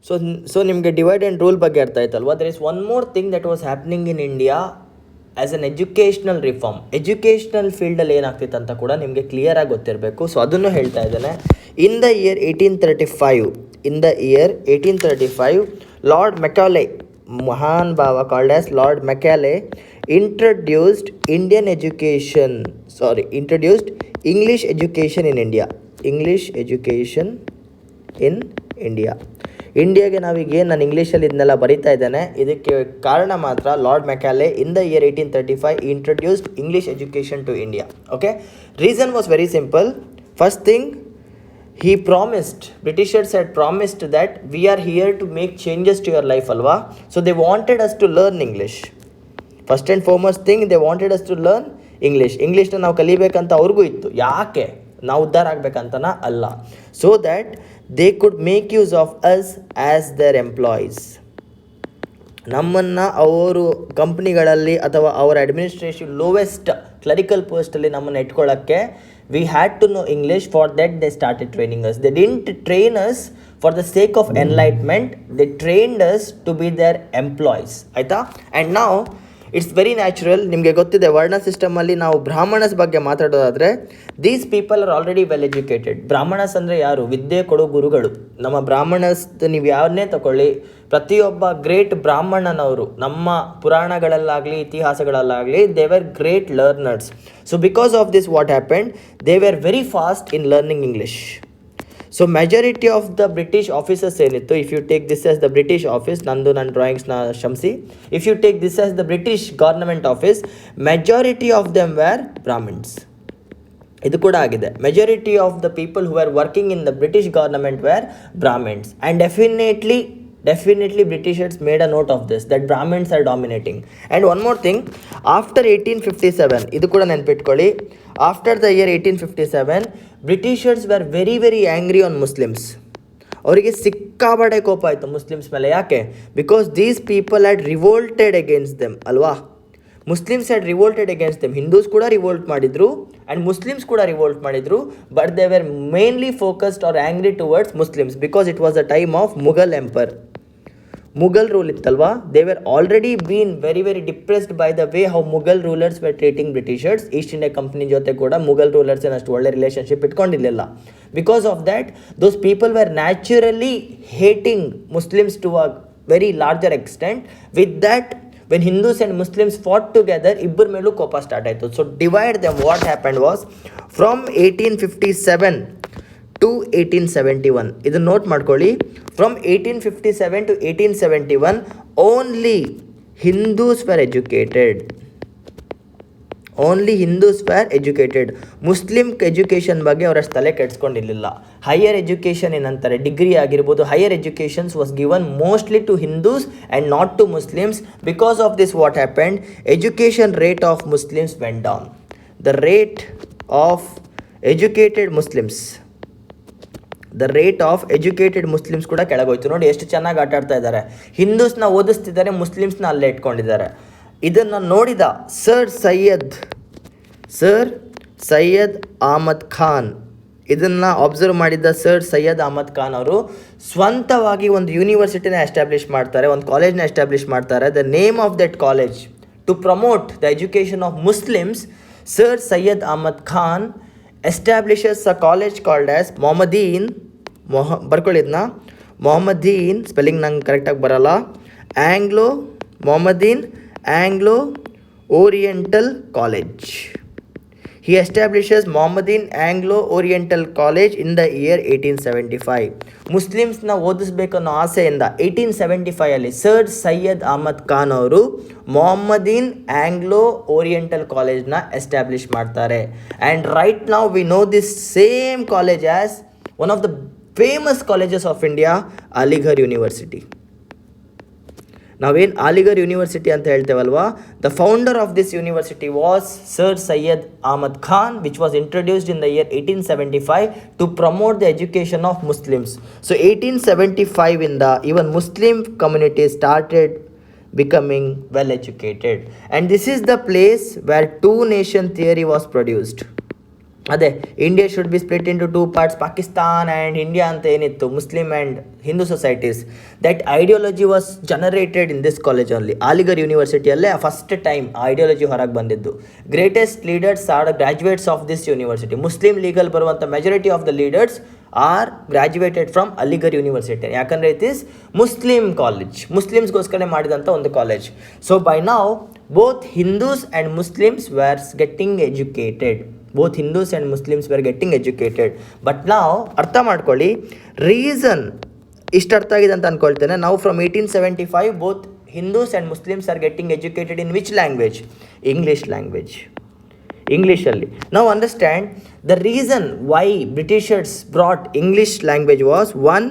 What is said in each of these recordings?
So ನಿಮಗೆ divide and rule ಬಗ್ಗೆ ಅರ್ಥ ಆಯ್ತಲ್ವಾ. There is one more thing that was happening in India as an educational reform. Educational ಫೀಲ್ಡಲ್ಲಿ ಏನಾಗ್ತಿತ್ತು ಅಂತ ಕೂಡ ನಿಮಗೆ ಕ್ಲಿಯರಾಗಿ ಗೊತ್ತಿರಬೇಕು. ಸೊ ಅದನ್ನು ಹೇಳ್ತಾ ಇದ್ದೇನೆ. ಇನ್ ದ ಇಯರ್ 1835 ಲಾರ್ಡ್ ಮೆಕಾಲೆ, ಮಹಾನ್ ಭಾವ called as lord Macaulay, introduced English education in India. ಇಂಡಿಯಾಗೆ ನಾವೀಗ ನಾನು ಇಂಗ್ಲೀಷಲ್ಲಿ ಇದನ್ನೆಲ್ಲ ಬರೀತಾ ಇದ್ದೇನೆ, ಇದಕ್ಕೆ ಕಾರಣ ಮಾತ್ರ Lord Macaulay in the year 1835 introduced English education to India. Okay, reason was very simple. First thing, he promised, Britishers had promised that we are here to make changes to your life alva. So they wanted us to learn English. First and foremost thing, they wanted us to learn Englishna ನಾವು ಕಲಿಬೇಕಂತ ಅವ್ರಿಗೂ ಇತ್ತು. ಯಾಕೆ? ನಾವು ಉದ್ಧಾರ ಆಗಬೇಕಂತನ ಅಲ್ಲ. So that they could make use of us as there employees. ನಮ್ಮನ್ನು ಅವರು ಕಂಪ್ನಿಗಳಲ್ಲಿ ಅಥವಾ ಅವರ ಅಡ್ಮಿನಿಸ್ಟ್ರೇಷನ್ ಲೋವೆಸ್ಟ್ ಕ್ಲರಿಕಲ್ ಪೋಸ್ಟಲ್ಲಿ ನಮ್ಮನ್ನು ಇಟ್ಕೊಳ್ಳೋಕ್ಕೆ we had to know English. For that they started training us. They didn't train us for the sake of enlightenment. They trained us to be their employees. ಆಯಿತಾ? And ನಾವು it's very natural. ನಿಮಗೆ ಗೊತ್ತಿದೆ, ವರ್ಣ ಸಿಸ್ಟಮಲ್ಲಿ ನಾವು ಬ್ರಾಹ್ಮಣಸ್ ಬಗ್ಗೆ ಮಾತಾಡೋದಾದರೆ, these people are already well educated. Brahmanas ಅಂದರೆ ಯಾರು? ವಿದ್ಯೆ ಕೊಡೋ ಗುರುಗಳು. ನಮ್ಮ ಬ್ರಾಹ್ಮಣಸ್ ನೀವು ಯಾವನ್ನೇ ತಗೊಳ್ಳಿ, ಪ್ರತಿಯೊಬ್ಬ ಗ್ರೇಟ್ ಬ್ರಾಹ್ಮಣನವರು ನಮ್ಮ ಪುರಾಣಗಳಲ್ಲಾಗಲಿ ಇತಿಹಾಸಗಳಲ್ಲಾಗಲಿ they were great learners. So because of this what happened, they were very fast in learning English. So majority of the British officers ಏನಿತ್ತು, if you take this as the British office, ನಂದು ನನ್ನ ಡ್ರಾಯಿಂಗ್ಸ್ನ ಶಂಸಿ, if you take this as the British government office, majority of them were Brahmins. ಇದು ಕೂಡ ಆಗಿದೆ. Majority of the people who are working in the British government where Brahmins. And definitely Britishers made a note of this, that Brahmins are dominating. And one more thing, after 1857, idu kuda nenpitkolli, after the year 1857 Britishers were very very angry on Muslims. ಅವರಿಗೆ ಸಿಕ್ಕಾಬಡೆ ಕೋಪ ಆಯಿತು Muslims ಮೇಲೆ. ಯಾಕೆ? Because these people had revolted against them ಅಲ್ವಾ. Muslims had revolted against them. Hindus ಕೂಡ revolt ಮಾಡಿದ್ರು and Muslims ಕೂಡ revolt ಮಾಡಿದ್ರು. But they were mainly focused are angry towards Muslims because it was a time of Mughal emperor. Mughal rule ಇತ್ತಲ್ವಾ. They were already been very very depressed by the way how Mughal rulers were treating Britishers. East India company ಜೊತೆ ಕೂಡ Mughal rulers ಏನಷ್ಟು ಒಳ್ಳೆ relationship ಇಟ್ಕೊಂಡಿರಲಿಲ್ಲ. Because of that those people were naturally hating Muslims to a very larger extent. With that when Hindus and Muslims fought together, ಇಬ್ಬರ ಮೇಲೂ ಕೋಪ start ಆಯಿತು. So divide them. What happened was, from 1857 to 1871, ಇದನ್ನು note ಮಾಡ್ಕೊಳ್ಳಿ. From 1857 to 1871 only Hindus were educated. Muslim education ಬಗ್ಗೆ ಅವರಷ್ಟು ತಲೆ ಕೆಡಿಸ್ಕೊಂಡಿರಲಿಲ್ಲ. ಹೈಯರ್ ಎಜುಕೇಷನ್ ಏನಂತಾರೆ, ಡಿಗ್ರಿ ಆಗಿರ್ಬೋದು, higher educations was given mostly to Hindus and not to Muslims. Because of this what happened, education rate of Muslims went down. The rate of educated Muslims ಕೂಡ ಕೆಳಗೋಯ್ತು. ನೋಡಿ ಎಷ್ಟು ಚೆನ್ನಾಗಿ ಆಟ ಆಡ್ತಾ ಇದ್ದಾರೆ. ಹಿಂದೂಸ್ನ ಓದಿಸ್ತಿದ್ದಾರೆ, ಮುಸ್ಲಿಮ್ಸ್ನ ಅಲ್ಲೇ ಇಟ್ಕೊಂಡಿದ್ದಾರೆ. ಇದನ್ನು ನೋಡಿದ ಸರ್ ಸೈಯದ್ ಅಹಮದ್ ಖಾನ್, ಇದನ್ನು ಅಬ್ಸರ್ವ್ ಮಾಡಿದ್ದ ಸರ್ ಸೈಯದ್ ಅಹಮದ್ ಖಾನ್ ಅವರು ಸ್ವಂತವಾಗಿ ಒಂದು ಯೂನಿವರ್ಸಿಟಿನ ಎಸ್ಟಾಬ್ಲಿಷ್ ಮಾಡ್ತಾರೆ, ಒಂದು ಕಾಲೇಜ್ನ ಎಸ್ಟಾಬ್ಲಿಷ್ ಮಾಡ್ತಾರೆ. The name of that college to promote the education of Muslims, sir Syed Ahmad Khan establishes a college called as Mohammedan spelling ನಂಗೆ ಕರೆಕ್ಟಾಗಿ ಬರಲ್ಲ, Mohammedan Anglo Oriental college. He establishes Mohammedan Anglo-Oriental College in the year 1875. ಮುಸ್ಲಿಮ್ಸ್ನ ಓದಿಸ್ಬೇಕನ್ನೋ ಆಸೆಯಿಂದ 1875 sir Syed Ahmad Khan ಅವರು Mohammedan Anglo Oriental ಕಾಲೇಜ್ನ establish ಮಾಡ್ತಾರೆ. And right now we know this same college as one of the famous colleges of India, Aligarh university. ನಾವೇನು Aligarh university ಅಂತ ಹೇಳ್ತೇವಲ್ವಾ, the founder of this university was sir Syed Ahmad Khan, which was introduced in the year 1875 to promote the education of Muslims. So 1875 ಇಂದ even Muslim community started becoming well educated, and this is the place where two nation theory was produced. ಅದೇ India should be split into two parts, Pakistan and India ಅಂತ ಏನಿತ್ತು, Muslim and Hindu societies. That ideology was generated in this college only. Aligarh ಯೂನಿವರ್ಸಿಟಿಯಲ್ಲೇ first time ಆ ideology ಹೊರಗೆ ಬಂದಿದ್ದು. Greatest leaders are graduates of this university. Muslim ಲೀಗಲ್ ಬರುವಂಥ majority of the leaders are graduated from Aligarh university. ಯಾಕಂದರೆ it is Muslim college, ಮುಸ್ಲಿಮ್ಸ್ಗೋಸ್ಕರ ಮಾಡಿದಂಥ ಒಂದು ಕಾಲೇಜ್. ಸೊ ಬೈ ನಾವು both Hindus and Muslims were getting educated. Both Hindus and Muslims were getting educated. But ನಾವು ಅರ್ಥ ಮಾಡ್ಕೊಳ್ಳಿ, ರೀಸನ್ ಇಷ್ಟು ಅರ್ಥ ಆಗಿದೆ ಅಂತ ಅಂದ್ಕೊಳ್ತೇನೆ. ನಾವು from 1875 both Hindus and Muslims are getting educated in which language? English language, ಇಂಗ್ಲೀಷಲ್ಲಿ. ನಾವು understand the reason why Britishers brought English language was one,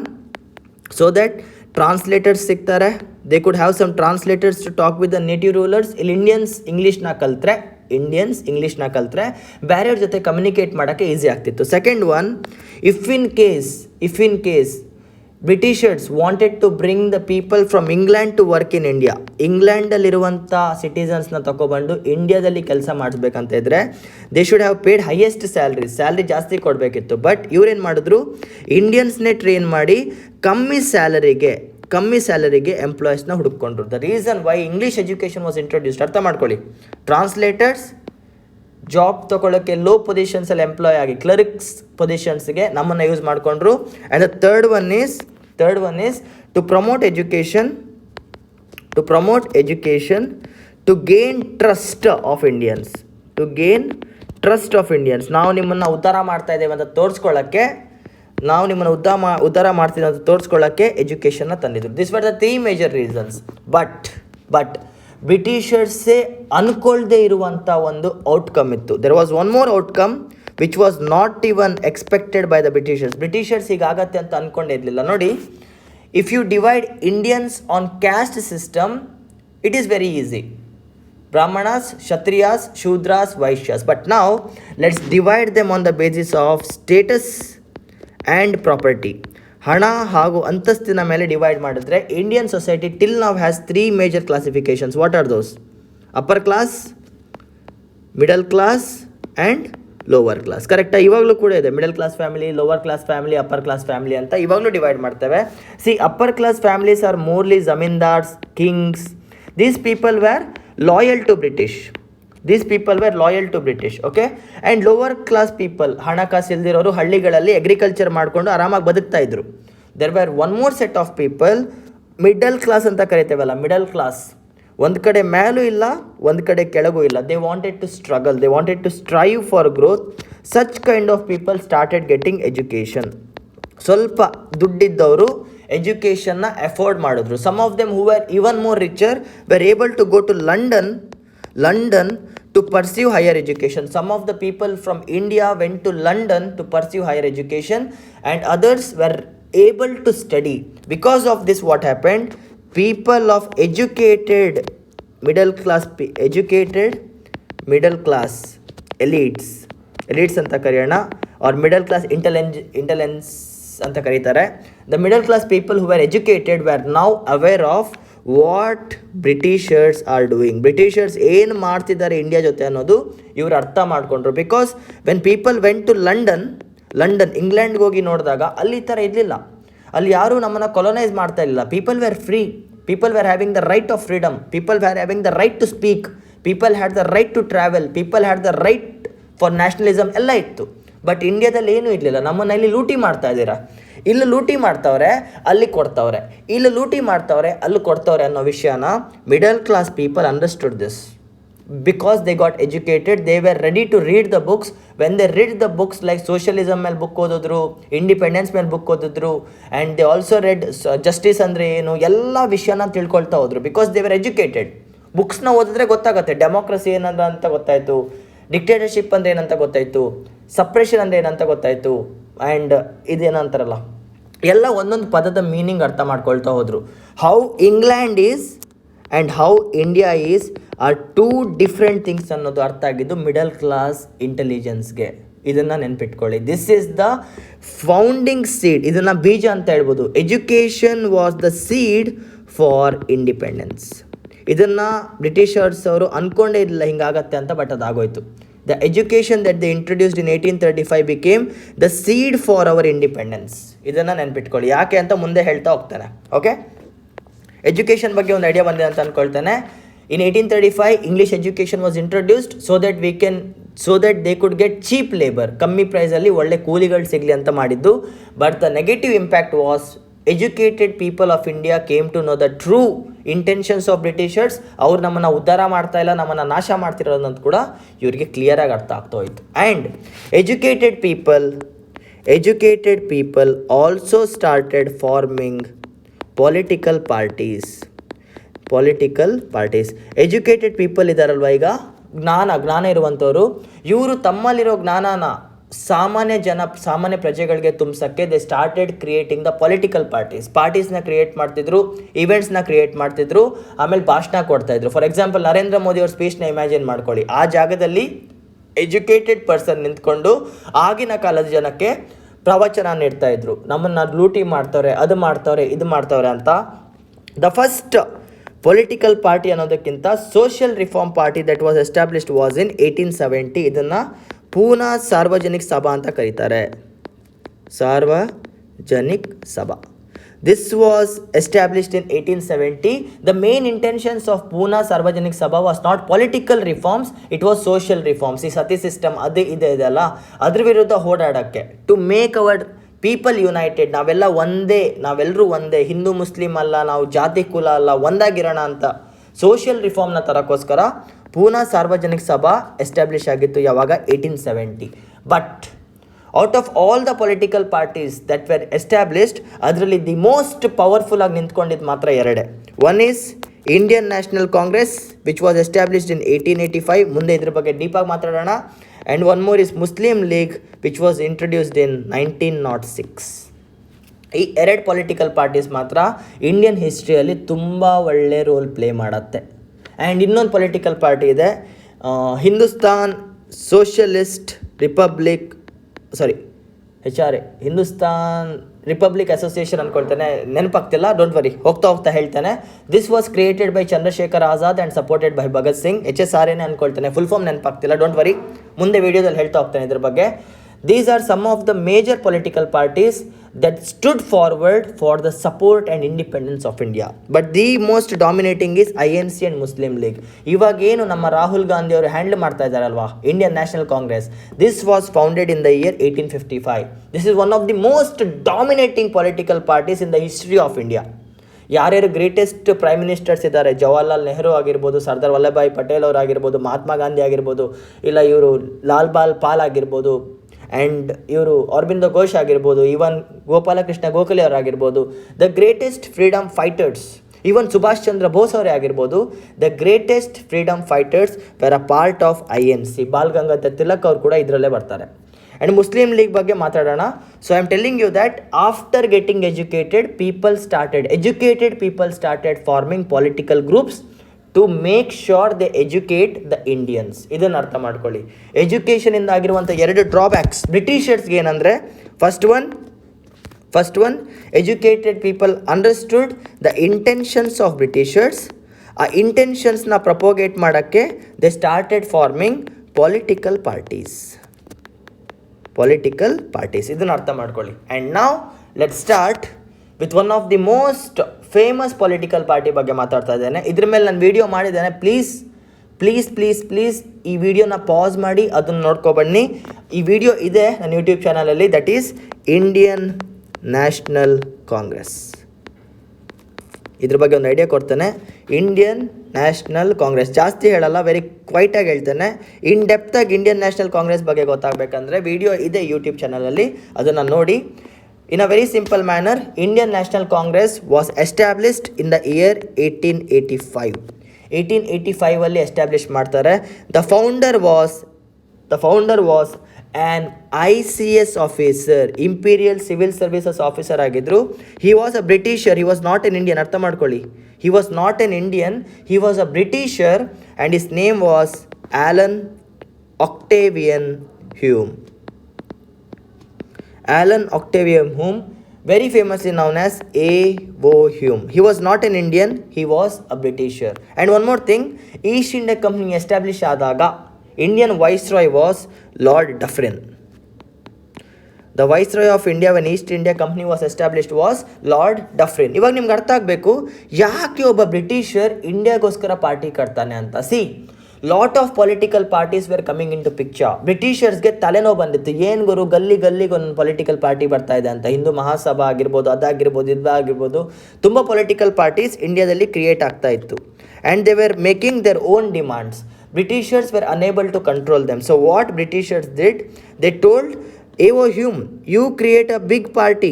so that translators ಸಿಗ್ತಾರೆ, they could have some translators to talk with the native rulers. ಇಲ್ಲಿ Indians ಇಂಗ್ಲೀಷ್ನ ಕಲ್ತ್ರೆ ಬೇರೆಯವ್ರ ಜೊತೆ communicate ಮಾಡೋಕ್ಕೆ easy ಆಗ್ತಿತ್ತು. Second one, if in case Britishers wanted to bring the people from England to work in India, ಇಂಗ್ಲೆಂಡಲ್ಲಿರುವಂಥ ಸಿಟಿಸನ್ಸ್ನ ತಗೊಬಂದು ಇಂಡಿಯಾದಲ್ಲಿ ಕೆಲಸ ಮಾಡಿಸ್ಬೇಕಂತ ಇದ್ದರೆ they should have paid highest salary ಜಾಸ್ತಿ ಕೊಡಬೇಕಿತ್ತು. ಬಟ್ ಇವ್ರೇನು ಮಾಡಿದ್ರು, ಇಂಡಿಯನ್ಸ್ನೇ ಟ್ರೈನ್ ಮಾಡಿ ಕಮ್ಮಿ ಸ್ಯಾಲರಿಗೆ ಎಂಪ್ಲಾಯೀಸ್ನ ಹುಡುಕೊಂಡ್ರು. The reason why English education was introduced, ಅರ್ಥ ಮಾಡ್ಕೊಳ್ಳಿ. ಟ್ರಾನ್ಸ್ಲೇಟರ್ಸ್ ಜಾಬ್ ತೊಗೊಳ್ಳೋಕ್ಕೆ ಲೋ ಪೊಸಿಷನ್ಸಲ್ಲಿ ಎಂಪ್ಲಾಯ್ ಆಗಿ ಕ್ಲರ್ಕ್ಸ್ ಪೊಸಿಷನ್ಸ್ಗೆ ನಮ್ಮನ್ನು ಯೂಸ್ ಮಾಡಿಕೊಂಡ್ರು. And the third one is to promote education to gain trust of Indians. ನಾವು ನಿಮ್ಮನ್ನು ಉದ್ಧಾರ ಮಾಡ್ತಾ ಇದ್ದೇವೆ ಅಂತ ತೋರಿಸ್ಕೊಳ್ಳೋಕ್ಕೆ, ಎಜುಕೇಷನ್ನ ತಂದಿದ್ರು. This were the 3 major reasons. But ಬ್ರಿಟಿಷರ್ಸೇ ಅನ್ಕೊಳ್ದೇ ಇರುವಂಥ ಒಂದು ಔಟ್ಕಮ್ ಇತ್ತು. There was one more outcome which was not even expected by the Britishers ಹೀಗಾಗತ್ತೆ ಅಂತ ಅಂದ್ಕೊಂಡೇ ಇರಲಿಲ್ಲ. ನೋಡಿ, if you divide Indians on caste system, it is very easy. Brahmanas, Kshatriyas, Shudras, Vaishyas. But ನಾವು let's divide them on the basis of status and property. ಹಣ ಹಾಗೂ ಅಂತಸ್ತಿನ ಮೇಲೆ ಡಿವೈಡ್ ಮಾಡಿದ್ರೆ Indian society till now has 3 major classifications. What are those? Upper class, middle class and lower class. ಕರೆಕ್ಟಾ? ಇವಾಗಲೂ ಕೂಡ ಇದೆ middle class family, lower class family, upper class family ಅಂತ ಇವಾಗಲೂ ಡಿವೈಡ್ ಮಾಡ್ತೇವೆ. See, upper class families are merely zamindars, kings. These people were loyal to British. Okay. And lower class people, ಹಣಕಾಸು ಇಲ್ದಿರೋರು ಹಳ್ಳಿಗಳಲ್ಲಿ ಅಗ್ರಿಕಲ್ಚರ್ ಮಾಡಿಕೊಂಡು ಆರಾಮಾಗಿ ಬದುಕ್ತಾ ಇದ್ರು. There were one more set of people, middle class ಅಂತ ಕರಿತೇವಲ್ಲ, ಮಿಡಲ್ ಕ್ಲಾಸ್. ಒಂದು ಕಡೆ ಮೇಲೂ ಇಲ್ಲ, ಒಂದು ಕಡೆ ಕೆಳಗೂ ಇಲ್ಲ. They wanted to struggle, they wanted to strive for growth. Such kind of people started getting education. ಸ್ವಲ್ಪ ದುಡ್ಡಿದ್ದವರು ಎಜುಕೇಷನ್ನ ಅಫೋರ್ಡ್ ಮಾಡಿದ್ರು. Some of them who were even more richer were able to go to London to pursue higher education. Some of the people from India went to London to pursue higher education, and others were able to study. Because of this, what happened? People of educated middle class elites anta kariyana, or middle class intelligence anta karitare. The middle class people who were educated were now aware of what Britishers are doing. Britishers ಏನು ಮಾಡ್ತಿದ್ದಾರೆ India ಜೊತೆ ಅನ್ನೋದು ಇವರು ಅರ್ಥ ಮಾಡಿಕೊಂಡ್ರು. Because when people went to London, ಇಂಗ್ಲೆಂಡ್ಗೆ ಹೋಗಿ ನೋಡಿದಾಗ ಅಲ್ಲಿ ಈ ಥರ ಇರಲಿಲ್ಲ. ಅಲ್ಲಿ ಯಾರೂ ನಮ್ಮನ್ನು ಕೊಲೊನೈಸ್ ಮಾಡ್ತಾ ಇಲ್ಲ. People were free, people were having the right of freedom, people were having the right to speak, people had the right to travel, people had the right for nationalism ಎಲ್ಲ ಇತ್ತು. ಬಟ್ ಇಂಡಿಯಾದಲ್ಲಿ ಏನೂ ಇರಲಿಲ್ಲ. ನಮ್ಮನ್ನು ಇಲ್ಲಿ ಲೂಟಿ ಮಾಡ್ತಾ ಇದ್ದೀರಾ, ಇಲ್ಲಿ ಲೂಟಿ ಮಾಡ್ತವ್ರೆ, ಅಲ್ಲಿ ಕೊಡ್ತವ್ರೆ, ಇಲ್ಲಿ ಲೂಟಿ ಮಾಡ್ತವ್ರೆ, ಅಲ್ಲಿ ಕೊಡ್ತವ್ರೆ ಅನ್ನೋ ವಿಷಯನ middle class people understood this. Because they got educated, they were ready to read the books. When they read the books like socialism ಮೇಲೆ ಬುಕ್ ಓದಿದ್ರು, ಇಂಡಿಪೆಂಡೆನ್ಸ್ ಮೇಲೆ ಬುಕ್ ಓದಿದ್ರು, and they also read justice ಅಂದರೆ ಏನು, ಎಲ್ಲ ವಿಷಯನ ತಿಳ್ಕೊಳ್ತಾ ಹೋದ್ರು. Because they were educated. ಬುಕ್ಸ್ನ ಓದಿದ್ರೆ ಗೊತ್ತಾಗುತ್ತೆ, ಡೆಮೋಕ್ರಸಿ ಏನಂದ ಅಂತ ಗೊತ್ತಾಯಿತು, ಡಿಕ್ಟೇಟರ್ಶಿಪ್ ಅಂದರೆ ಏನಂತ ಗೊತ್ತಾಯಿತು, ಸಪ್ರೆಷನ್ ಅಂದರೆ ಏನಂತ ಗೊತ್ತಾಯಿತು, ಆ್ಯಂಡ್ ಇದೇನಂತಾರಲ್ಲ ಎಲ್ಲ ಒಂದೊಂದು ಪದದ ಮೀನಿಂಗ್ ಅರ್ಥ ಮಾಡ್ಕೊಳ್ತಾ ಹೋದರು. How England is and how India is are 2 different things ಅನ್ನೋದು ಅರ್ಥ ಆಗಿದ್ದು ಮಿಡಲ್ ಕ್ಲಾಸ್ ಇಂಟೆಲಿಜೆನ್ಸ್ಗೆ. ಇದನ್ನು ನೆನ್ಪಿಟ್ಕೊಳ್ಳಿ. This is the founding seed. ಇದನ್ನು ಬೀಜ ಅಂತ ಹೇಳ್ಬೋದು. Education was the seed for independence. ಇದನ್ನು ಬ್ರಿಟಿಷರ್ಸ್ ಅವರು ಅಂದ್ಕೊಂಡೇ ಇಲ್ಲ ಹಿಂಗಾಗತ್ತೆ ಅಂತ, ಬಟ್ ಅದಾಗೋಯ್ತು. The education that they introduced in 1835 became the seed for our independence. ಇದನ್ನು ನೆನ್ಪಿಟ್ಕೊಳ್ಳಿ, ಯಾಕೆ ಅಂತ ಮುಂದೆ ಹೇಳ್ತಾ ಹೋಗ್ತಾನೆ. ಓಕೆ, ಎಜುಕೇಷನ್ ಬಗ್ಗೆ ಒಂದು ಐಡಿಯಾ ಬಂದಿದೆ ಅಂತ ಅಂದ್ಕೊಳ್ತಾನೆ. In 1835, English education was introduced so that they could get cheap labor. ಕಮ್ಮಿ ಪ್ರೈಸಲ್ಲಿ ಒಳ್ಳೆ ಕೂಲಿಗಳು ಸಿಗಲಿ ಅಂತ ಮಾಡಿದ್ದು. But the negative impact was educated people of India came to know the true intentions of Britishers. ಅವ್ರು ನಮ್ಮನ್ನು ಉದ್ಧಾರ ಮಾಡ್ತಾ ಇಲ್ಲ, ನಮ್ಮನ್ನು ನಾಶ ಮಾಡ್ತಿರೋದು ಅಂತ ಕೂಡ ಇವರಿಗೆ ಕ್ಲಿಯರಾಗಿ ಅರ್ಥ ಆಗ್ತಾ ಹೋಯಿತು. And educated people also started forming political parties. Educated people ಇದ್ದಾರಲ್ವ, ಈಗ ಜ್ಞಾನ ಇರುವಂಥವ್ರು, ಇವರು ತಮ್ಮಲ್ಲಿರೋ ಜ್ಞಾನನ ಸಾಮಾನ್ಯ ಪ್ರಜೆಗಳಿಗೆ ತುಂಬಿಸೋಕ್ಕೆ they started creating the political ಪಾರ್ಟೀಸ್ನ ಕ್ರಿಯೇಟ್ ಮಾಡ್ತಿದ್ರು, ಈವೆಂಟ್ಸ್ನ ಕ್ರಿಯೇಟ್ ಮಾಡ್ತಿದ್ರು, ಆಮೇಲೆ ಭಾಷಣ ಕೊಡ್ತಾಯಿದ್ರು. ಫಾರ್ ಎಕ್ಸಾಂಪಲ್, ನರೇಂದ್ರ ಮೋದಿ ಅವ್ರ ಸ್ಪೀಚ್ನ ಇಮ್ಯಾಜಿನ್ ಮಾಡ್ಕೊಳ್ಳಿ. ಆ ಜಾಗದಲ್ಲಿ ಎಜುಕೇಟೆಡ್ ಪರ್ಸನ್ ನಿಂತ್ಕೊಂಡು ಆಗಿನ ಕಾಲದ ಜನಕ್ಕೆ ಪ್ರವಚನ ನೀಡ್ತಾ ಇದ್ರು, ನಮ್ಮನ್ನು ಲೂಟಿ ಮಾಡ್ತವ್ರೆ, ಅದು ಮಾಡ್ತವ್ರೆ, ಇದು ಮಾಡ್ತವ್ರೆ ಅಂತ. ದ ಫಸ್ಟ್ ಪೊಲಿಟಿಕಲ್ ಪಾರ್ಟಿ ಅನ್ನೋದಕ್ಕಿಂತ social reform party that was established was in 1870. ಇದನ್ನು ಪೂನಾ ಸಾರ್ವಜನಿಕ ಸಭಾ ಅಂತ ಕರೀತಾರೆ. ಸಾರ್ವಜನಿಕ್ ಸಭಾ. This was established in 1870. The main intentions of Pune Sarvajanik Sabha was not political reforms, it was social reforms. ಈ ಸತಿ ಸಿಸ್ಟಮ್ ಅದೇ ಇದೆಯಲ್ಲ, ಅದ್ರ ವಿರುದ್ಧ ಹೋರಾಡೋಕ್ಕೆ, to make our people united, ನಾವೆಲ್ಲರೂ ಒಂದೇ, ಹಿಂದೂ ಮುಸ್ಲಿಂ ಅಲ್ಲ, ನಾವು ಜಾತಿ ಕುಲ ಅಲ್ಲ, ಒಂದಾಗಿರೋಣ ಅಂತ ಸೋಷಿಯಲ್ ರಿಫಾರ್ಮ್ನ ತರೋಕ್ಕೋಸ್ಕರ ಪೂನಾ ಸಾರ್ವಜನಿಕ ಸಭಾ ಎಸ್ಟಾಬ್ಲಿಷ್ ಆಗಿತ್ತು. ಯಾವಾಗ? 1870. But out of all the political parties that were established, ಅದರಲ್ಲಿ ದಿ ಮೋಸ್ಟ್ ಪವರ್ಫುಲ್ ಆಗಿ ನಿಂತ್ಕೊಂಡಿದ್ದು ಮಾತ್ರ ಎರಡೇ. One is Indian National Congress which was established in 1885. ಮುಂದೆ ಇದ್ರ ಬಗ್ಗೆ ಡೀಪಾಗಿ ಮಾತಾಡೋಣ. And one more is Muslim League which was introduced in 1906. ಈ ಎರಡು ಪೊಲಿಟಿಕಲ್ ಪಾರ್ಟೀಸ್ ಮಾತ್ರ ಇಂಡಿಯನ್ ಹಿಸ್ಟ್ರಿಯಲ್ಲಿ ತುಂಬ ಒಳ್ಳೆ ರೋಲ್ ಪ್ಲೇ ಮಾಡುತ್ತೆ. ಆ್ಯಂಡ್ ಇನ್ನೊಂದು ಪೊಲಿಟಿಕಲ್ ಪಾರ್ಟಿ ಇದೆ, Hindustan Socialist Republic Hindustan republic association ಅಂದ್ಕೊಳ್ತಾನೆ, ನೆನಪಾಗ್ತಿಲ್ಲ, ಡೋಂಟ್ ವರಿ, ಹೋಗ್ತಾ ಹೇಳ್ತಾನೆ. This was created by Chandrashekhar Azad and supported by Bhagat Singh. HSRA ಅಂದ್ಕೊಳ್ತಾನೆ, ಫುಲ್ ಫಾರ್ಮ್ ನೆನಪಾಗ್ತಿಲ್ಲ, ಡೋಂಟ್ ವರಿ, ಮುಂದೆ ವೀಡಿಯೋದಲ್ಲಿ ಹೇಳ್ತಾ ಹೋಗ್ತಾನೆ ಇದ್ರ ಬಗ್ಗೆ. These are some of the major political parties that stood forward for the support and independence of India. But the most dominating is INC and Muslim League. ಇವಾಗೇನು ನಮ್ಮ ರಾಹುಲ್ ಗಾಂಧಿ ಅವರು ಹ್ಯಾಂಡಲ್ ಮಾಡ್ತಾ ಇದ್ದಾರಲ್ವಾ, Indian National Congress, this was founded in the year 1855. This is one of the most dominating political parties in the history of India. ಯಾರ್ಯಾರು greatest prime ministers ಇದ್ದಾರೆ, ಜವಾಹರ್ಲಾಲ್ ನೆಹರು ಆಗಿರ್ಬೋದು, ಸರ್ದಾರ್ ವಲ್ಲಭಾಯ್ ಪಟೇಲ್ ಅವರಾಗಿರ್ಬೋದು, ಮಹಾತ್ಮ ಗಾಂಧಿ ಆಗಿರ್ಬೋದು, ಇಲ್ಲ ಇವರು ಲಾಲ್ ಬಾಲ್ ಪಾಲ್ ಆಗಿರ್ಬೋದು, ಆ್ಯಂಡ್ ಇವರು ಅರವಿಂದ ಘೋಷ್ ಆಗಿರ್ಬೋದು, ಈವನ್ ಗೋಪಾಲಕೃಷ್ಣ ಗೋಖಲೆ ಅವರಾಗಿರ್ಬೋದು, the greatest freedom fighters, even Subhash Chandra Bose ಅವರೇ ಆಗಿರ್ಬೋದು, the greatest freedom fighters were a part of INC. Bal Gangadhar Tilak ಅವರು ಕೂಡ ಇದರಲ್ಲೇ ಬರ್ತಾರೆ. ಆ್ಯಂಡ್ ಮುಸ್ಲಿಂ ಲೀಗ್ ಬಗ್ಗೆ ಮಾತಾಡೋಣ. So I am telling you that after getting educated people started forming political groups to make sure they educate the Indians. ಇದನ್ನು ಅರ್ಥ ಮಾಡ್ಕೊಳ್ಳಿ. ಎಜುಕೇಷನಿಂದ ಆಗಿರುವಂಥ ಎರಡು ಡ್ರಾಬ್ಯಾಕ್ಸ್ ಬ್ರಿಟಿಷರ್ಸ್ಗೆ ಏನಂದರೆ, first one educated people understood the intentions of Britishers. ಆ ಇಂಟೆನ್ಷನ್ಸ್ನ ಪ್ರಪೋಗೇಟ್ ಮಾಡೋಕ್ಕೆ ದೆ ಸ್ಟಾರ್ಟೆಡ್ ಫಾರ್ಮಿಂಗ್ ಪೊಲಿಟಿಕಲ್ ಪಾರ್ಟೀಸ್. ಇದನ್ನು ಅರ್ಥ ಮಾಡ್ಕೊಳ್ಳಿ. ಆ್ಯಂಡ್ ನಾವು let start with one of the most famous political party ಬಗ್ಗೆ ಮಾತಾಡ್ತಾ ಇದ್ದೇನೆ. ಇದ್ರ ಮೇಲೆ ನಾನು ವಿಡಿಯೋ ಮಾಡಿದ್ದೇನೆ. ಪ್ಲೀಸ್ ಈ ವಿಡಿಯೋನ ಪಾಸ್ ಮಾಡಿ ಅದನ್ನು ನೋಡ್ಕೊಬನ್ನಿ. ಈ ವಿಡಿಯೋ ಇದೆ ನನ್ನ ಯೂಟ್ಯೂಬ್ ಚಾನಲಲ್ಲಿ, that is Indian National Congress. ಇದ್ರ ಬಗ್ಗೆ ಒಂದು ಐಡಿಯಾ ಕೊಡ್ತೇನೆ. ಇಂಡಿಯನ್ ನ್ಯಾಷನಲ್ ಕಾಂಗ್ರೆಸ್ ಜಾಸ್ತಿ ಹೇಳಲ್ಲ, ವೆರಿ ಕ್ವೈಟಾಗಿ ಹೇಳ್ತೇನೆ. ಇನ್ ಡೆಪ್ತಾಗಿ ಇಂಡಿಯನ್ ನ್ಯಾಷನಲ್ ಕಾಂಗ್ರೆಸ್ ಬಗ್ಗೆ ಗೊತ್ತಾಗಬೇಕಂದ್ರೆ ವಿಡಿಯೋ ಇದೆ ಯೂಟ್ಯೂಬ್ ಚಾನಲಲ್ಲಿ, ಅದನ್ನು ನೋಡಿ. In a very simple manner, Indian National Congress was established in the year 1885. 1885 ಅಲ್ಲಿ ಎಸ್ಟಾಬ್ಲಿಷ್ ಮಾಡ್ತಾರೆ. The founder was an ICS officer, Imperial Civil Services officer ಆಗಿದ್ರು. He was a Britisher, he was not an Indian. ಅರ್ಥ ಮಾಡ್ಕೊಳ್ಳಿ, he was not an Indian, he was a Britisher and his name was Alan Octavian Hume. Alan Octavian Hume, very famously known as A.O. Hume. He was not an Indian, he was a Britisher. And one more thing, East India Company established ಆದಾಗ Indian Viceroy was Lord Dufferin. The Viceroy of India when East India Company was established was Lord Dufferin. ಇವಾಗ ನಿಮ್ಗೆ ಅರ್ಥ ಆಗಬೇಕು ಯಾಕೆ ಒಬ್ಬ ಬ್ರಿಟಿಷರ್ ಇಂಡಿಯಾಗೋಸ್ಕರ party ಕಟ್ತಾನೆ ಅಂತ. See, lot of political parties were coming into picture. ಬ್ರಿಟಿಷರ್ಸ್ಗೆ ತಲೆನೋವು ಬಂದಿತ್ತು, ಏನು ಗುರು ಗಲ್ಲಿಗೆ ಒಂದು ಪೊಲಿಟಿಕಲ್ ಪಾರ್ಟಿ ಬರ್ತಾ ಇದೆ ಅಂತ. ಹಿಂದೂ ಮಹಾಸಭಾ ಆಗಿರ್ಬೋದು, ಅದಾಗಿರ್ಬೋದು, ಇದಾಗಿರ್ಬೋದು, ತುಂಬ ಪೊಲಿಟಿಕಲ್ ಪಾರ್ಟೀಸ್ ಇಂಡಿಯಾದಲ್ಲಿ ಕ್ರಿಯೇಟ್ ಆಗ್ತಾ ಇತ್ತು. And they were making their own demands. Britishers were unable to control them. So what Britishers did, they told Evo Hume, you create a big party,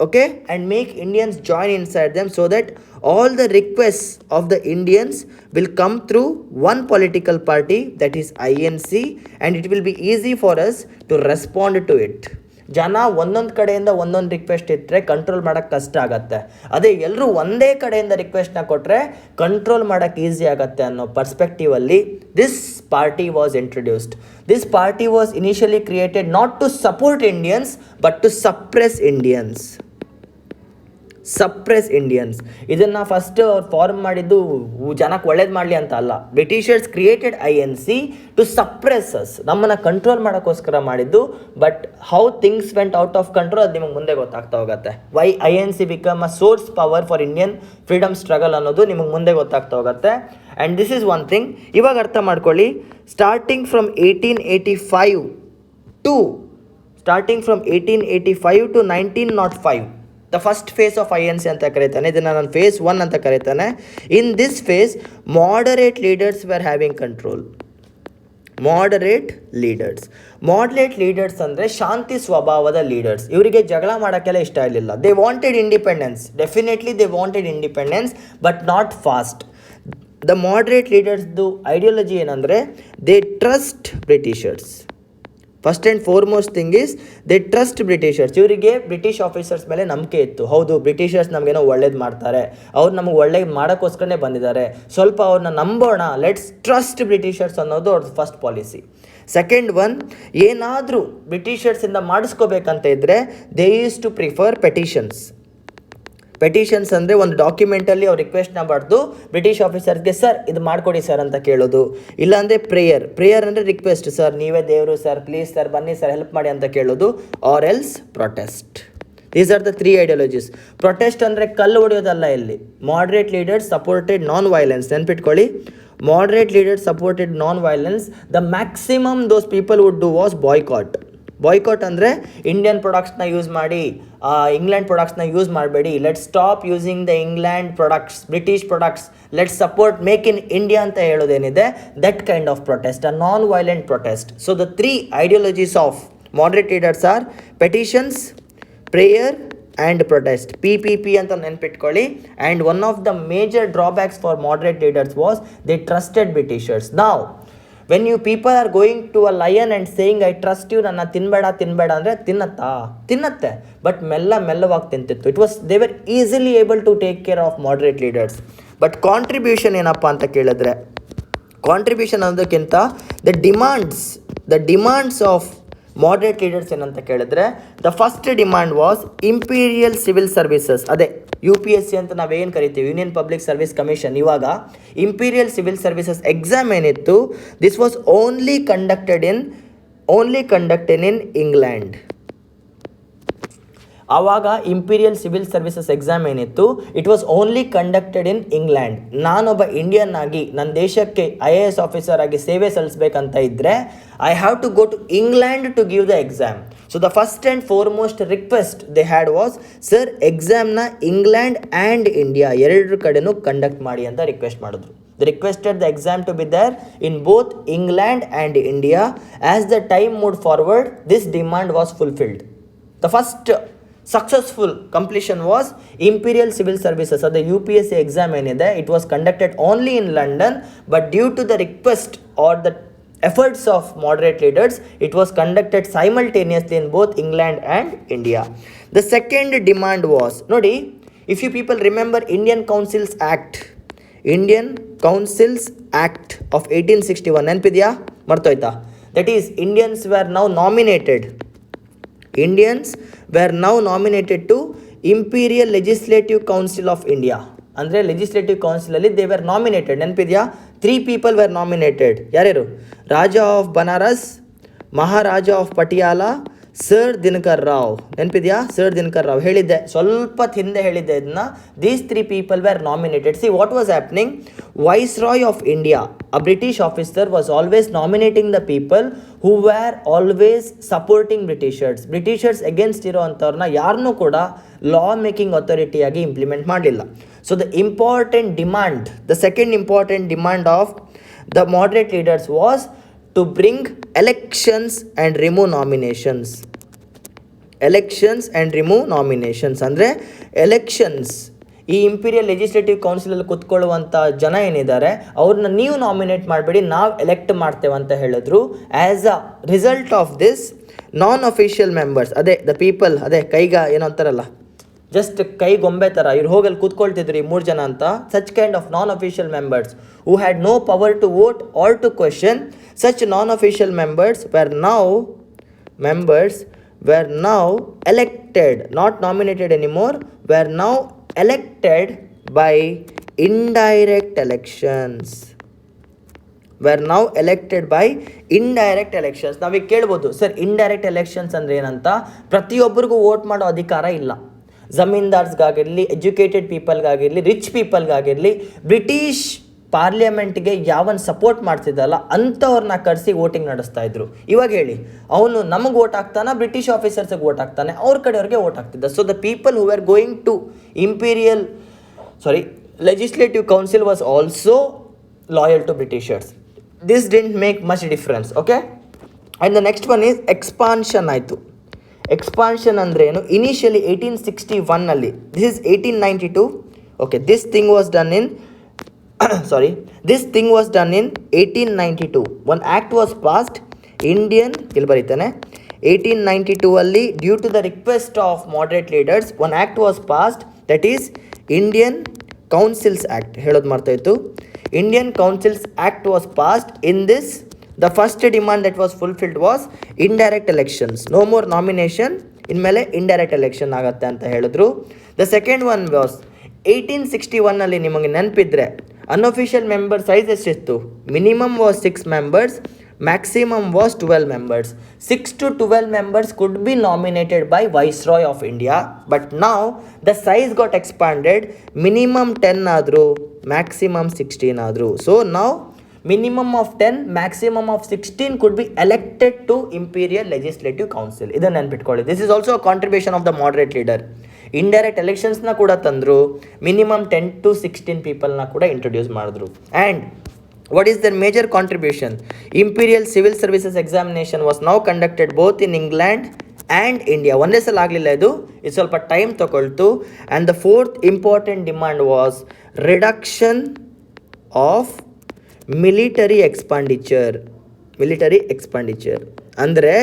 okay, and make Indians join inside them so that all the requests of the Indians will come through one political party, that is INC, and it will be easy for us to respond to it. ಜನ ಒಂದೊಂದು ಕಡೆಯಿಂದ ಒಂದೊಂದು request ಇಟ್ಟರೆ control ಮಾಡೋಕ್ಕೆ ಕಷ್ಟ ಆಗುತ್ತೆ. ಅದೇ ಎಲ್ಲರೂ ಒಂದೇ ಕಡೆಯಿಂದ ರಿಕ್ವೆಸ್ಟ್ನ ಕೊಟ್ಟರೆ ಕಂಟ್ರೋಲ್ ಮಾಡೋಕ್ಕೆ ಈಸಿ ಆಗುತ್ತೆ ಅನ್ನೋ ಪರ್ಸ್ಪೆಕ್ಟಿವಲ್ಲಿ this party was introduced. This party was initially created not to support Indians but to suppress Indians. ಇದನ್ನು ಫಸ್ಟ್ ಫಾರ್ಮ್ ಮಾಡಿದ್ದು ಜನಕ್ಕೆ ಒಳ್ಳೇದು ಮಾಡಲಿ ಅಂತ ಅಲ್ಲ. Britishers created INC to suppress us, ನಮ್ಮನ್ನು ಕಂಟ್ರೋಲ್ ಮಾಡೋಕ್ಕೋಸ್ಕರ ಮಾಡಿದ್ದು. But how things went out of control ಅದು ನಿಮಗೆ ಮುಂದೆ ಗೊತ್ತಾಗ್ತಾ ಹೋಗುತ್ತೆ. Why INC become a source power for Indian freedom struggle ಅನ್ನೋದು ನಿಮಗೆ ಮುಂದೆ ಗೊತ್ತಾಗ್ತಾ ಹೋಗುತ್ತೆ. And this is one thing. ಇವಾಗ ಅರ್ಥ ಮಾಡ್ಕೊಳ್ಳಿ, starting from 1885 to 1905 the first phase of INC ಅಂತ ಕರೀತಾನೆ. ಇದನ್ನು ನಾನು phase 1 ಅಂತ ಕರೀತಾನೆ. In this phase moderate leaders were having control. moderate leaders ಅಂದರೆ ಶಾಂತಿ ಸ್ವಭಾವದ ಲೀಡರ್ಸ್. ಇವರಿಗೆ ಜಗಳ ಮಾಡೋಕ್ಕೆಲ್ಲ ಇಷ್ಟ ಇರಲಿಲ್ಲ. They wanted independence, definitely they wanted independence but not fast. The moderate ಲೀಡರ್ಸ್ದು ಐಡಿಯಾಲಜಿ ಏನಂದರೆ they trust Britishers. First and foremost thing is they trust Britishers. ಇವರಿಗೆ ಬ್ರಿಟಿಷ್ ಆಫೀಸರ್ಸ್ ಮೇಲೆ ನಂಬಿಕೆ ಇತ್ತು. ಹೌದು, ಬ್ರಿಟಿಷರ್ಸ್ ನಮಗೇನೋ ಒಳ್ಳೇದು ಮಾಡ್ತಾರೆ, ಅವ್ರು ನಮಗೆ ಒಳ್ಳೇದು ಮಾಡೋಕ್ಕೋಸ್ಕರನೇ ಬಂದಿದ್ದಾರೆ, ಸ್ವಲ್ಪ ಅವ್ರನ್ನ ನಂಬೋಣ, ಲೆಟ್ಸ್ ಟ್ರಸ್ಟ್ ಬ್ರಿಟಿಷರ್ಸ್ ಅನ್ನೋದು ಅವ್ರದ್ದು ಫಸ್ಟ್ ಪಾಲಿಸಿ. ಸೆಕೆಂಡ್ ಒನ್, ಏನಾದರೂ ಬ್ರಿಟಿಷರ್ಸಿಂದ ಮಾಡಿಸ್ಕೋಬೇಕಂತ ಇದ್ದರೆ they use to prefer petitions ಅಂದರೆ ಒಂದು ಡಾಕ್ಯುಮೆಂಟಲ್ಲಿ ಅವ್ರು ರಿಕ್ವೆಸ್ಟ್ನ ಬರೆದು ಬ್ರಿಟಿಷ್ ಆಫೀಸರ್ಸ್ಗೆ ಸರ್ ಇದು ಮಾಡಿಕೊಡಿ ಸರ್ ಅಂತ ಕೇಳೋದು. ಇಲ್ಲಾಂದರೆ ಪ್ರೇಯರ್ ಅಂದರೆ ರಿಕ್ವೆಸ್ಟ್, ಸರ್ ನೀವೇ ದೇವರು ಸರ್, ಪ್ಲೀಸ್ ಸರ್ ಬನ್ನಿ ಸರ್ ಹೆಲ್ಪ್ ಮಾಡಿ ಅಂತ ಕೇಳೋದು. Or else protest. These are the 3 ideologies. Protest ಅಂದರೆ ಕಲ್ಲು ಹೊಡೆಯೋದಲ್ಲ. ಇಲ್ಲಿ moderate leaders supported non violence. ನೆನ್ಪಿಟ್ಕೊಳ್ಳಿ, moderate leaders supported non-violence. The maximum those people would do was boycott ಅಂದರೆ ಇಂಡಿಯನ್ ಪ್ರಾಡಕ್ಟ್ಸ್ನ ಯೂಸ್ ಮಾಡಿ ಇಂಗ್ಲೆಂಡ್ ಪ್ರಾಡಕ್ಟ್ಸ್ನ ಯೂಸ್ ಮಾಡಬೇಡಿ, let's stop using the England products, British products, let's support make in India ಅಂತ ಹೇಳೋದೇನಿದೆ, that kind of protest, a non violent protest. So the 3 ideologies of moderate leaders are petitions, prayer and protest. PPP ಅಂತ ನೆನ್ಪಿಟ್ಕೊಳ್ಳಿ. And one of the major drawbacks for moderate leaders was they trusted Britishers. Now when you people are going to a lion and saying I trust you, ನನ್ನ ತಿನ್ನಬೇಡ ಅಂದರೆ ತಿನ್ನತ್ತೆ, but ಮೆಲ್ಲವಾಗಿ ತಿಂತಿತ್ತು. It was they were easily able to take care of moderate leaders. But contribution ಏನಪ್ಪ ಅಂತ ಕೇಳಿದ್ರೆ, contribution ಅನ್ನೋದಕ್ಕಿಂತ the demands of moderate leaders ಏನಂತ ಕೇಳಿದ್ರೆ, the first demand was Imperial Civil Services. ಅದೇ UPSC ಅಂತ ನಾವೇನು ಕರಿತೀವಿ, ಯೂನಿಯನ್ ಪಬ್ಲಿಕ್ ಸರ್ವಿಸ್ ಕಮಿಷನ್. ಇವಾಗ ಇಂಪೀರಿಯಲ್ ಸಿವಿಲ್ ಸರ್ವಿಸಸ್ ಎಕ್ಸಾಮ್ ಏನಿತ್ತು, this was only conducted in England. ಆವಾಗ ಇಂಪೀರಿಯಲ್ ಸಿವಿಲ್ ಸರ್ವಿಸಸ್ ಎಕ್ಸಾಮ್ ಏನಿತ್ತು, it was only conducted in England. ನಾನೊಬ್ಬ Indian ಆಗಿ ನನ್ನ ದೇಶಕ್ಕೆ IAS ಆಫೀಸರ್ ಆಗಿ ಸೇವೆ ಸಲ್ಲಿಸಬೇಕಂತ ಇದ್ದರೆ I have to go to England to give the exam. So the first and foremost request they had was, sir ಎಕ್ಸಾಮ್ನ ಇಂಗ್ಲೆಂಡ್ ಆ್ಯಂಡ್ ಇಂಡಿಯಾ ಎರಡರ ಕಡೆನೂ ಕಂಡಕ್ಟ್ ಮಾಡಿ ಅಂತ ರಿಕ್ವೆಸ್ಟ್ ಮಾಡಿದ್ರು. They requested the exam to be there in both England and India. As the time moved forward, this demand was fulfilled. The first successful completion was Imperial Civil Services. So the UPSC exam ಏನಿದೆ, it was conducted only in London, but due to the request or the efforts of moderate leaders, it was conducted simultaneously in both England and India. The second demand was, nodi, if you people remember Indian Councils Act of 1861, ನೆನಪಿದೆಯಾ, ಮರ್ತೋಯ್ತಾ? That is, Indians were now nominated to Imperial Legislative Council of India. ಅಂದರೆ legislative ಕೌನ್ಸಿಲಲ್ಲಿ they were nominated. ನೆನಪಿದೆಯಾ? 3 people were nominated. ಯಾರ್ಯಾರು? Raja of Banaras, Maharaja of Patiala, Sir Dinkar Rao. ನೆನಪಿದೆಯಾ? Sir Dinkar Rao ಹೇಳಿದ್ದೆ, ಸ್ವಲ್ಪ ಹಿಂದೆ ಹೇಳಿದ್ದೆ ಇದನ್ನ. These 3 people were nominated. See what was happening? Viceroy of India, a British officer, was always nominating the people who were always supporting Britishers. Britishers against ಇರೋ ಅಂಥವ್ರನ್ನ ಯಾರನ್ನೂ ಕೂಡ ಲಾ ಮೇಕಿಂಗ್ ಅಥಾರಿಟಿಯಾಗಿ ಇಂಪ್ಲಿಮೆಂಟ್ ಮಾಡಲಿಲ್ಲ. So the important demand, the second important demand of the moderate leaders was to bring elections and remove nominations. Elections and remove nominations ಅಂದರೆ elections, ಈ imperial legislative ಕೌನ್ಸಿಲಲ್ಲಿ ಕೂತ್ಕೊಳ್ಳುವಂಥ ಜನ ಏನಿದ್ದಾರೆ ಅವ್ರನ್ನ ನೀವು ನಾಮಿನೇಟ್ ಮಾಡಬೇಡಿ, ನಾವು ಎಲೆಕ್ಟ್ ಮಾಡ್ತೇವೆ ಅಂತ ಹೇಳಿದ್ರು. As a result of this non official members, ಅದೇ ದ ಪೀಪಲ್, ಅದೇ ಕೈಗ ಏನೋ ಅಂತಾರಲ್ಲ, ಜಸ್ಟ್ ಕೈ ಗೊಂಬೆ ಥರ ಇವ್ರು ಹೋಗಲ್ಲಿ ಕೂತ್ಕೊಳ್ತಿದ್ರು ಈ 3 ಜನ ಅಂತ. Such kind of non official members who had no power to vote or to question, such non official members were now elected, not nominated anymore, were now elected by indirect elections. ನಾವೀಗ ಕೇಳ್ಬೋದು, sir indirect elections ಅಂದರೆ ಏನಂತ? ಪ್ರತಿಯೊಬ್ಬರಿಗೂ vote ಮಾಡೋ ಅಧಿಕಾರ ಇಲ್ಲ. ಜಮೀನ್ದಾರ್ಸ್ಗಾಗಿರಲಿ, educated ಪೀಪಲ್ಗಾಗಿರಲಿ, rich ಪೀಪಲ್ಗಾಗಿರಲಿ, British ಪಾರ್ಲಿಮೆಂಟ್ಗೆ ಯಾವನ್ support ಮಾಡ್ತಿದ್ದಲ್ಲ ಅಂಥವ್ರನ್ನ ಕರೆಸಿ ವೋಟಿಂಗ್ ನಡೆಸ್ತಾ ಇದ್ರು. ಇವಾಗ ಹೇಳಿ, ಅವನು ನಮಗೆ ವೋಟ್ ಹಾಕ್ತಾನ, ಬ್ರಿಟಿಷ್ ಆಫೀಸರ್ಸ್ಗೆ ವೋಟ್ ಹಾಕ್ತಾನೆ, ಅವ್ರ ಕಡೆಯವ್ರಿಗೆ ವೋಟ್ ಹಾಕ್ತಿದ್ದ. So the people who are going to legislative council was also loyal to Britishers. This didn't make much difference. Okay, and the next one is expansion ಆಯಿತು. ಎಕ್ಸ್ಪಾನ್ಷನ್ ಅಂದರೆ ಏನು? Initially 1861 this is 1892. Okay, this thing was done in 1892. One act was passed, Indian, ಇಲ್ಲಿ ಬರೀತಾನೆ, 1892 ಅಲ್ಲಿ due to the request of moderate leaders one act was passed, that is Indian Councils Act. ಹೇಳೋದು ಮಾಡ್ತಾ ಇತ್ತು. Indian Councils Act was passed. In this, the first demand that was fulfilled was indirect elections. No more nomination, ಇನ್ಮೇಲೆ indirect election ಆಗತ್ತೆ ಅಂತ ಹೇಳಿದ್ರು. The second one was 1861 ಅಲ್ಲಿ ನಿಮಗೆ ನೆನಪಿದ್ರೆ unofficial member size ಎಷ್ಟಿತ್ತು? Minimum was 6 members, maximum was 12 members. 6 to 12 members could be nominated by Viceroy of India, but now the size got expanded. Minimum 10 ಆದರು, maximum 16 ಆದರು. So now minimum of 10, maximum of 16 could be elected to Imperial Legislative Council. ಇದನ್ನು ನೆನ್ಪಿಟ್ಕೊಳ್ಳಿ. This is also a contribution of the moderate leader. Indirect ಎಲೆಕ್ಷನ್ಸ್ನ ಕೂಡ ತಂದರು, minimum 10 to 16 ಪೀಪಲ್ನ ಕೂಡ introduce ಮಾಡಿದ್ರು. And what is their major contribution? Imperial Civil Services examination was now conducted both in England and India. ಒಂದೇ ಸಲ ಆಗಲಿಲ್ಲ ಇದು ಸ್ವಲ್ಪ ಟೈಮ್ ತಗೊಳ್ತು. And the fourth important demand was reduction of military expenditure. ಅಂದರೆ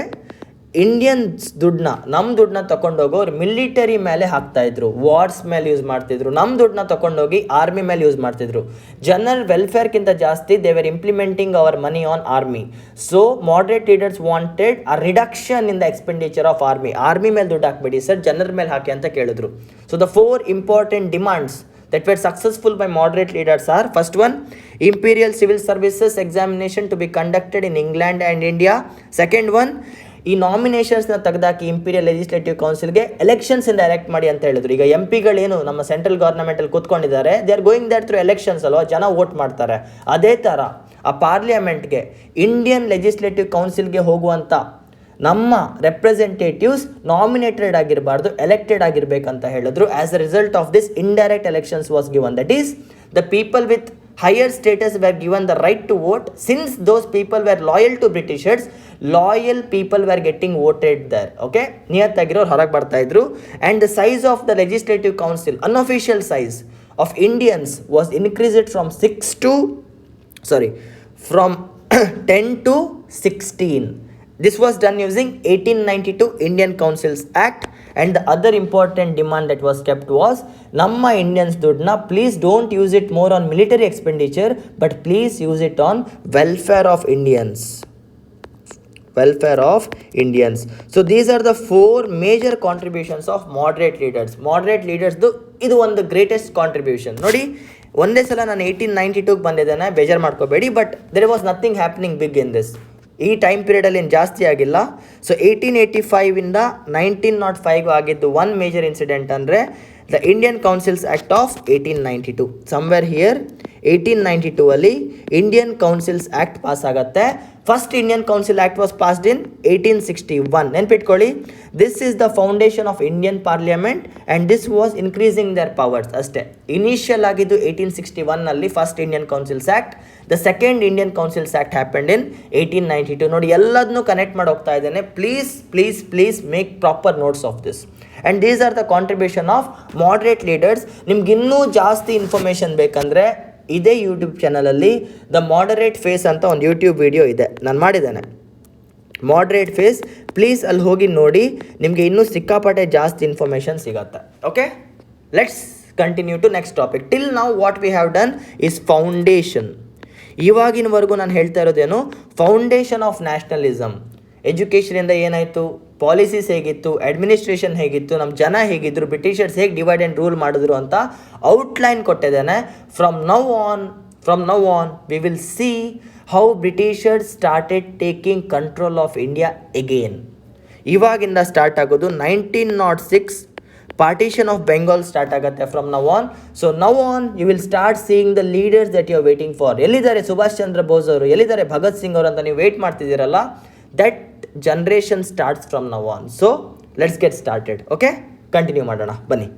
Indians ದುಡ್ಡನ್ನ, ನಮ್ಮ ದುಡ್ಡನ್ನ ತೊಗೊಂಡೋಗಿ ಅವ್ರು ಮಿಲಿಟರಿ ಮೇಲೆ ಹಾಕ್ತಾಯಿದ್ರು, ವಾರ್ಸ್ ಮೇಲೆ ಯೂಸ್ ಮಾಡ್ತಿದ್ರು. ನಮ್ಮ ದುಡ್ಡನ್ನ ತೊಗೊಂಡೋಗಿ ಆರ್ಮಿ ಮೇಲೆ ಯೂಸ್ ಮಾಡ್ತಿದ್ರು. ಜನರಲ್ ವೆಲ್ಫೇರ್ಗಿಂತ ಜಾಸ್ತಿ they were implementing hour money on army. So moderate leaders wanted a reduction in the expenditure of army. Army ಮೇಲೆ ದುಡ್ಡು ಹಾಕಬೇಡಿ ಸರ್, ಜನರ ಮೇಲೆ ಹಾಕಿ ಅಂತ ಕೇಳಿದ್ರು. So the 4 important demands that were successful by moderate leaders are: first one, imperial civil services examination to be conducted in England and India. Second one, ಈ ನಾಮಿನೇಷನ್ಸ್ನ ತೆಗೆದಾಕಿ ಇಂಪೀರಿಯಲ್ ಲೆಜಿಸ್ಲೇಟಿವ್ ಕೌನ್ಸಿಲ್ಗೆ ಎಲೆಕ್ಷನ್ಸಿಂದ ಎಲೆಕ್ಟ್ ಮಾಡಿ ಅಂತ ಹೇಳಿದ್ರು. ಈಗ ಎಂ ಪಿಗಳೇನು ನಮ್ಮ ಸೆಂಟ್ರಲ್ ಗೌರ್ಮೆಂಟಲ್ಲಿ ಕೂತ್ಕೊಂಡಿದ್ದಾರೆ, they are going there through elections ಅಲ್ವಾ, ಜನ ವೋಟ್ ಮಾಡ್ತಾರೆ. ಅದೇ ಥರ ಆ ಪಾರ್ಲಿಮೆಂಟ್ಗೆ, ಇಂಡಿಯನ್ ಲೆಜಿಸ್ಲೇಟಿವ್ ಕೌನ್ಸಿಲ್ಗೆ ಹೋಗುವಂಥ ನಮ್ಮ ರೆಪ್ರೆಸೆಂಟೇಟಿವ್ಸ್ ನಾಮಿನೇಟೆಡ್ ಆಗಿರಬಾರ್ದು, ಎಲೆಕ್ಟೆಡ್ ಆಗಿರಬೇಕಂತ ಹೇಳಿದ್ರು. As a result of this, indirect elections was given. That is the people with higher status were given the right to vote. Since those people were loyal to Britishers, loyal people were getting voted there. Okay, ನಿಯತ್ತಾಗಿರೋರು ಹೊರಗೆ ಬರ್ತಾ ಇದ್ರು. And the size of the legislative council, unofficial size of Indians, was increased from 10 to 16. This was done using 1892 Indian Councils Act. And the other important demand that was kept was, Namma Indians dudna, please don't use it more on military expenditure, but please use it on welfare of Indians. welfare of Indians. So these are the 4 major contributions of moderate leaders. Moderate leaders ಇದು ಒಂದು greatest contribution. ನೋಡಿ, ಒಂದೇ ಸಲ ನಾನು 1892 ಬಂದಿದ್ದೇನೆ, ಬೇಜಾರು ಮಾಡ್ಕೋಬೇಡಿ, but there was nothing happening big in this. ಈ ಟೈಮ್ ಪೀರಿಯಡಲ್ಲಿ ಏನು ಜಾಸ್ತಿ ಆಗಿಲ್ಲ. ಸೊ 1885ಇಂದ 1905 ಆಗಿದ್ದು ಒನ್ ಮೇಜರ್ ಇನ್ಸಿಡೆಂಟ್ ಅಂದರೆ the Indian Councils Act of 1892. Somewhere here 1892 ಅಲ್ಲಿ ಇಂಡಿಯನ್ ಕೌನ್ಸಿಲ್ಸ್ ಆ್ಯಕ್ಟ್ ಪಾಸ್ ಆಗುತ್ತೆ. First Indian Council Act was passed in 1861. ನೆನ್ಪಿಟ್ಕೊಳ್ಳಿ, this is the foundation of Indian parliament and this was increasing their powers ಅಷ್ಟೇ. Initial ಆಗಿದ್ದು 1861ನಲ್ಲಿ first Indian Councils act. The second Indian Councils act happened ಇನ್ 1892. ನೋಡಿ, ಎಲ್ಲದನ್ನೂ connect ಮಾಡಿ ಹೋಗ್ತಾ ಇದ್ದೇನೆ. Please make proper notes of this. And these are the contribution of moderate leaders. ನಿಮ್ಗೆ ಇನ್ನೂ ಜಾಸ್ತಿ ಇನ್ಫಾರ್ಮೇಷನ್ ಬೇಕಂದರೆ ಇದೇ ಯೂಟ್ಯೂಬ್ ಚಾನಲಲ್ಲಿ ದ ಮಾಡರೇಟ್ ಫೇಸ್ ಅಂತ ಒಂದು ಯೂಟ್ಯೂಬ್ ವಿಡಿಯೋ ಇದೆ, ನಾನು ಮಾಡಿದ್ದೇನೆ. ಮಾಡರೇಟ್ ಫೇಸ್, ಪ್ಲೀಸ್ ಅಲ್ಲಿ ಹೋಗಿ ನೋಡಿ, ನಿಮಗೆ ಇನ್ನೂ ಸಿಕ್ಕಾಪಟ್ಟೆ ಜಾಸ್ತಿ ಇನ್ಫಾರ್ಮೇಷನ್ ಸಿಗತ್ತೆ. Okay, let's continue to next topic. Till ನಾವು what we have done is foundation. ಇವಾಗಿನವರೆಗೂ ನಾನು ಹೇಳ್ತಾ ಇರೋದೇನು, ಫೌಂಡೇಶನ್ ಆಫ್ ನ್ಯಾಷನಲಿಸಮ್. ಎಜುಕೇಷನಿಂದ ಏನಾಯಿತು, ಪಾಲಿಸೀಸ್ ಹೇಗಿತ್ತು, ಅಡ್ಮಿನಿಸ್ಟ್ರೇಷನ್ ಹೇಗಿತ್ತು, ನಮ್ಮ ಜನ ಹೇಗಿದ್ದರು, ಬ್ರಿಟಿಷರ್ಸ್ ಹೇಗೆ ಡಿವೈಡ್ ಆ್ಯಂಡ್ ರೂಲ್ ಮಾಡಿದ್ರು ಅಂತ ಔಟ್ಲೈನ್ ಕೊಟ್ಟಿದ್ದೇನೆ. From now on we will see how Britishers started taking control of India again. ಇವಾಗಿಂದ ಸ್ಟಾರ್ಟ್ ಆಗೋದು 1906 ಪಾರ್ಟಿಷನ್ ಆಫ್ ಬೆಂಗಾಲ್ ಸ್ಟಾರ್ಟ್ ಆಗುತ್ತೆ from now on. So now on you will start seeing the leaders that you are waiting for. ಎಲ್ಲಿದ್ದಾರೆ ಸುಭಾಷ್ ಚಂದ್ರ ಬೋಸ್ ಅವರು, ಎಲ್ಲಿದ್ದಾರೆ ಭಗತ್ ಸಿಂಗ್ ಅವರು ಅಂತ ನೀವು wait ಮಾಡ್ತಿದ್ದೀರಲ್ಲ, that generation starts from now on. So let's get started. Okay, continue ಮಾಡೋಣ ಬನ್ನಿ.